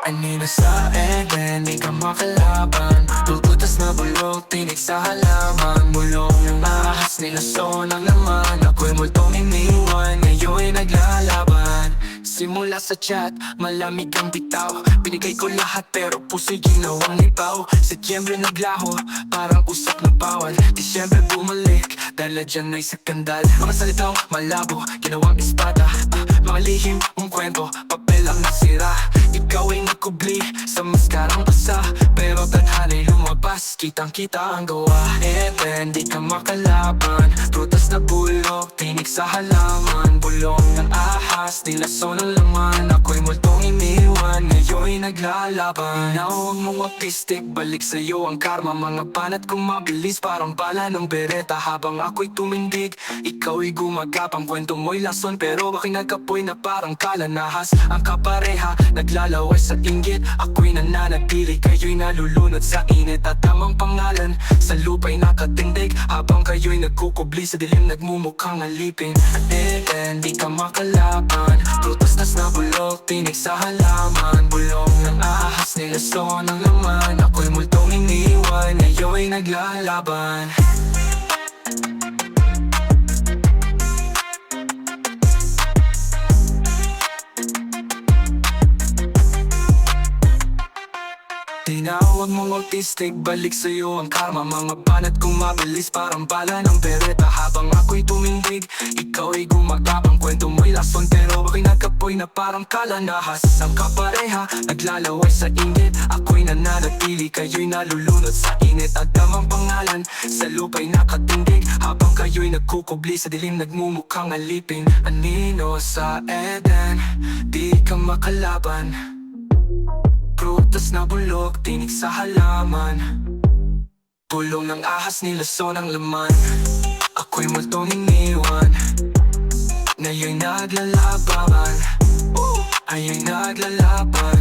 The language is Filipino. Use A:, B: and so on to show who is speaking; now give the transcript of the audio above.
A: Anino sa Eden, di ka makalaban. Bubutas na bulok, tinig sa halaman. Bulong ng ahas, nilason ang laman. Ako'y multong iniwan, ngayon'y naglalaban. Simula sa chat, malamig ang bitaw. Binigay ko lahat pero puso'y ginawang lipaw. Setyembre naglaho, parang usap ng bawal. Disyembre bumalik, dala dyan ay sakandal. Mga salitang malabo, ginawang espada. Mga lihim, kwento, papel ang nasira. Ikaw ay nakubli sa maskarang basa. Pero tadhana'y lumabas, kitang kita ang gawa. Eden, di ka makalaban. Prutas na bulok, tinig sa halaman. Bulong ng ahas, nilason ang laman. Ako'y multong iniwan, ngayon'y naglalaban. Nawag mong autistic, balik sa'yo ang karma. Mga banat kong mabilis, parang bala ng bereta. Habang ako'y tumindig, ikaw ay gumagapang. Kwento mo'y lason, pero ako'y nagkapoy na parang kalanahas. Ang kapareha, naglalaway sa inggit. Ako'y nananatili, kayo'y nalulunod sa init. At tamang pangalan, sa lupa'y nakatindig. Habang kayo'y nagkukubli sa dilim, nagmumukhang alipin. Eden, di ka makalaban. Prutas na bulok, tinig sa halaman. Bulong ng ahas, nilason ang laman. Ako'y multong iniwan, ngayon'y naglalaban. Tinawag mong autistic, balik sa'yo ang karma. Mga banat kong mabilis, parang bala ng bereta. Habang ako'y tumindig, ikaw ay gumagapang. Kwento mo'y lason, pero ako'y nagkapoy na parang kalanahas. Ang kapareha, naglalaway sa inggit. Ako'y nananatili, kayo'y nalulunod sa init. At damang pangalan, sa lupa'y nakatindig. Habang kayo'y nagkukubli sa dilim, nagmumukhang alipin. Anino sa Eden, di ka makalaban. Prutas na bulok, tinig sa halaman. Bulong ng ahas, nilason ang laman. Ako'y multong iniwan, ngayon'y naglalaban. Ayo'y naglalaban.